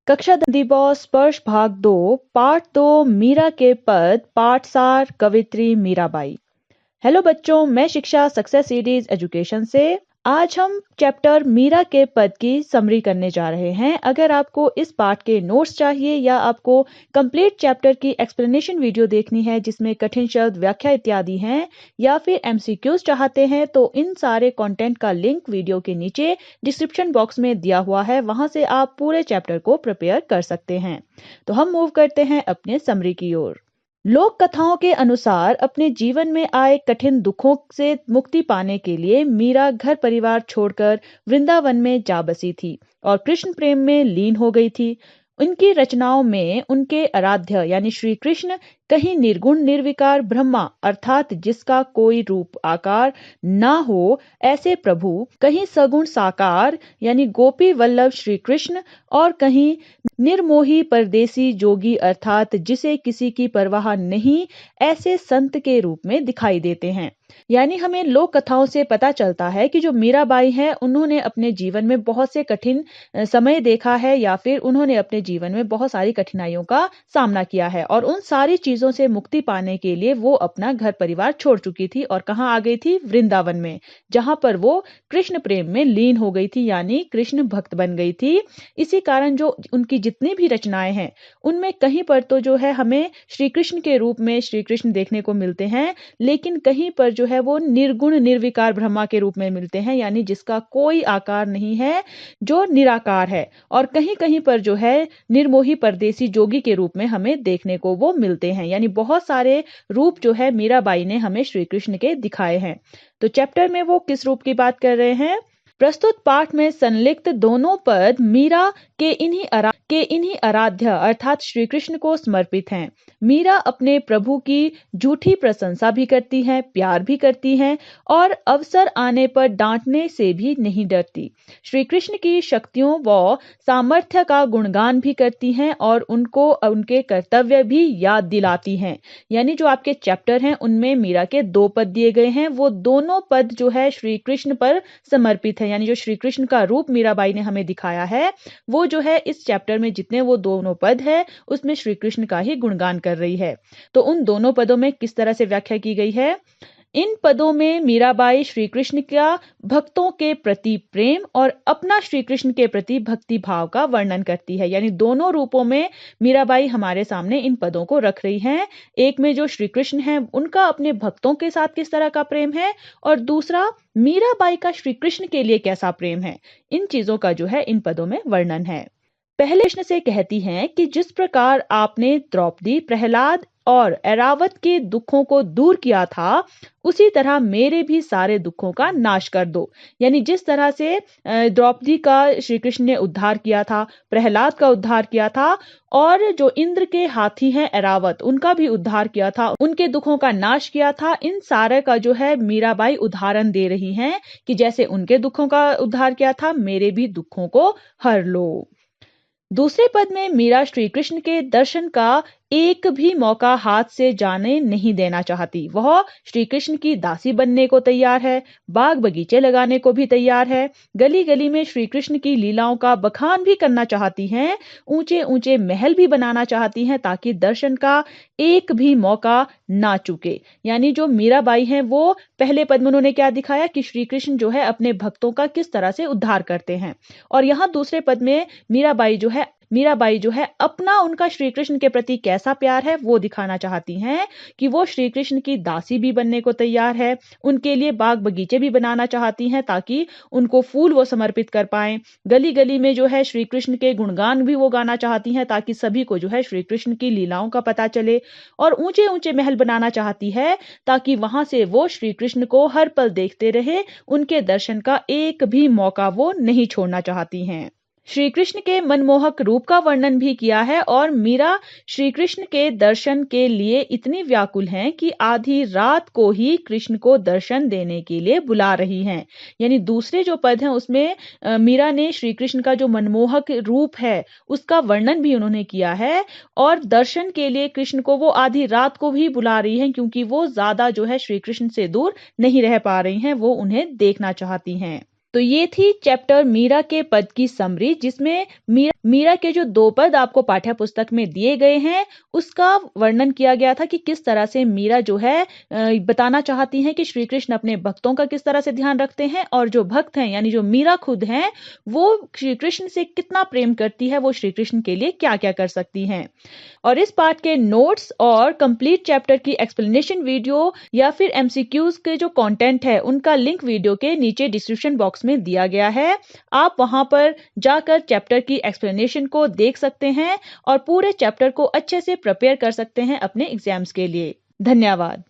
कक्षा दिवस स्पर्श भाग 2 पाठ 2 मीरा के पद पाठ सार कवित्री मीराबाई। हेलो बच्चों, मैं शिक्षा सक्सेस सीरीज एजुकेशन से आज हम चैप्टर मीरा के पद की समरी करने जा रहे हैं। अगर आपको इस पाठ के नोट्स चाहिए या आपको कंप्लीट चैप्टर की एक्सप्लेनेशन वीडियो देखनी है जिसमें कठिन शब्द, व्याख्या इत्यादि हैं, या फिर एमसीक्यूज चाहते हैं, तो इन सारे कंटेंट का लिंक वीडियो के नीचे डिस्क्रिप्शन बॉक्स में दिया हुआ है। वहां से आप पूरे चैप्टर को प्रिपेयर कर सकते हैं। तो हम मूव करते हैं अपने समरी की ओर। लोक कथाओं के अनुसार अपने जीवन में आए कठिन दुखों से मुक्ति पाने के लिए मीरा घर परिवार छोड़कर वृंदावन में जा बसी थी और कृष्ण प्रेम में लीन हो गई थी। उनकी रचनाओं में उनके आराध्य यानी श्री कृष्ण कहीं निर्गुण निर्विकार ब्रह्मा अर्थात जिसका कोई रूप आकार ना हो ऐसे प्रभु, कहीं सगुण साकार यानी गोपी वल्लभ श्री कृष्ण, और कहीं निर्मोही परदेसी जोगी अर्थात जिसे किसी की परवाह नहीं ऐसे संत के रूप में दिखाई देते हैं। यानी हमें लोक कथाओं से पता चलता है कि जो मीराबाई है उन्होंने अपने जीवन में बहुत से कठिन समय देखा है या फिर उन्होंने अपने जीवन में बहुत सारी कठिनाइयों का सामना किया है और उन सारी चीजों से मुक्ति पाने के लिए वो अपना घर परिवार छोड़ चुकी थी और कहाँ आ गई थी? वृंदावन में, जहां पर वो कृष्ण प्रेम में लीन हो गई थी यानी कृष्ण भक्त बन गई थी। इसी कारण जो उनकी जितनी भी रचनाएं हैं उनमें कहीं पर तो जो है हमें श्री कृष्ण के रूप में श्री कृष्ण देखने को मिलते हैं, लेकिन कहीं पर जो है वो निर्गुण निर्विकार ब्रह्मा के रूप में मिलते हैं यानी जिसका कोई आकार नहीं है, जो निराकार है। और कहीं कहीं पर जो है निर्मोही परदेसी जोगी के रूप में हमें देखने को वो मिलते हैं। यानी बहुत सारे रूप जो है मीराबाई ने हमें श्री कृष्ण के दिखाए हैं। तो चैप्टर में वो किस रूप की बात कर रहे हैं? प्रस्तुत पाठ में संलिखित दोनों पद मीरा के इन्हीं आराध्य अर्थात श्री कृष्ण को समर्पित हैं। मीरा अपने प्रभु की झूठी प्रशंसा भी करती है, प्यार भी करती है और अवसर आने पर डांटने से भी नहीं डरती। श्री कृष्ण की शक्तियों व सामर्थ्य का गुणगान भी करती हैं और उनको उनके कर्तव्य भी याद दिलाती हैं। यानी जो आपके चैप्टर हैं उनमें मीरा के 2 पद दिए गए हैं, वो दोनों पद जो है श्री कृष्ण पर समर्पित है। यानी जो श्री कृष्ण का रूप मीराबाई ने हमें दिखाया है वो जो है इस चैप्टर में जितने वो दोनों पद है उसमें श्री कृष्ण का ही गुणगान कर रही है। तो उन दोनों पदों में किस तरह से व्याख्या की गई है? इन पदों में मीराबाई श्री कृष्ण का भक्तों के प्रति प्रेम और अपना श्री कृष्ण के प्रति भक्ति भाव का वर्णन करती है। यानी दोनों रूपों में मीराबाई हमारे सामने इन पदों को रख रही हैं। एक में जो श्री कृष्ण है उनका अपने भक्तों के साथ किस तरह का प्रेम है और दूसरा मीराबाई का श्री कृष्ण के लिए कैसा प्रेम है, इन चीजों का जो है इन पदों में वर्णन है। पहले कृष्ण से कहती हैं कि जिस प्रकार आपने द्रौपदी, प्रहलाद और ऐरावत के दुखों को दूर किया था उसी तरह मेरे भी सारे दुखों का नाश कर दो। यानी जिस तरह से द्रौपदी का श्री कृष्ण ने उद्धार किया था, प्रहलाद का उद्धार किया था और जो इंद्र के हाथी हैं ऐरावत उनका भी उद्धार किया था, उनके दुखों का नाश किया था, इन सारे का जो है मीराबाई उदाहरण दे रही हैं कि जैसे उनके दुखों का उद्धार किया था मेरे भी दुखों को हर लो। दूसरे पद में मीरा श्री कृष्ण के दर्शन का एक भी मौका हाथ से जाने नहीं देना चाहती। वह श्री कृष्ण की दासी बनने को तैयार है, बाग बगीचे लगाने को भी तैयार है, गली गली में श्री कृष्ण की लीलाओं का बखान भी करना चाहती हैं, ऊंचे ऊंचे महल भी बनाना चाहती हैं ताकि दर्शन का एक भी मौका ना चूके। यानी जो मीराबाई हैं वो पहले पद में उन्होंने क्या दिखाया कि श्री कृष्ण जो है अपने भक्तों का किस तरह से उद्धार करते हैं, और यहाँ दूसरे पद में मीराबाई जो है अपना उनका श्री कृष्ण के प्रति कैसा प्यार है वो दिखाना चाहती हैं कि वो श्री कृष्ण की दासी भी बनने को तैयार है, उनके लिए बाग बगीचे भी बनाना चाहती हैं ताकि उनको फूल वो समर्पित कर पाएं, गली गली में जो है श्री कृष्ण के गुणगान भी वो गाना चाहती हैं ताकि सभी को जो है श्री कृष्ण की लीलाओं का पता चले, और ऊंचे ऊंचे महल बनाना चाहती है ताकि वहां से वो श्री कृष्ण को हर पल देखते रहे, उनके दर्शन का एक भी मौका वो नहीं छोड़ना चाहती हैं। श्री कृष्ण के मनमोहक रूप का वर्णन भी किया है और मीरा श्री कृष्ण के दर्शन के लिए इतनी व्याकुल हैं कि आधी रात को ही कृष्ण को दर्शन देने के लिए बुला रही हैं। यानी दूसरे जो पद हैं उसमें मीरा ने श्री कृष्ण का जो मनमोहक रूप है उसका वर्णन भी उन्होंने किया है और दर्शन के लिए कृष्ण को वो आधी रात को भी बुला रही हैं क्योंकि वो ज्यादा जो है श्री कृष्ण से दूर नहीं रह पा रही हैं, वो उन्हें देखना चाहती हैं। तो ये थी चैप्टर मीरा के पद की समरी, जिसमें मीरा के जो 2 पद आपको पाठ्य पुस्तक में दिए गए हैं उसका वर्णन किया गया था कि किस तरह से मीरा जो है बताना चाहती हैं कि श्री कृष्ण अपने भक्तों का किस तरह से ध्यान रखते हैं, और जो भक्त हैं यानी जो मीरा खुद हैं वो श्री कृष्ण से कितना प्रेम करती है, वो श्री कृष्ण के लिए क्या क्या कर सकती हैं। और इस पाठ के नोट्स और कंप्लीट चैप्टर की एक्सप्लेनेशन वीडियो या फिर एमसीक्यूज के जो कंटेंट है उनका लिंक वीडियो के नीचे डिस्क्रिप्शन बॉक्स में दिया गया है। आप वहां पर जाकर चैप्टर की एक्सप्लेनेशन को देख सकते हैं और पूरे चैप्टर को अच्छे से प्रिपेयर कर सकते हैं अपने एग्जाम्स के लिए। धन्यवाद।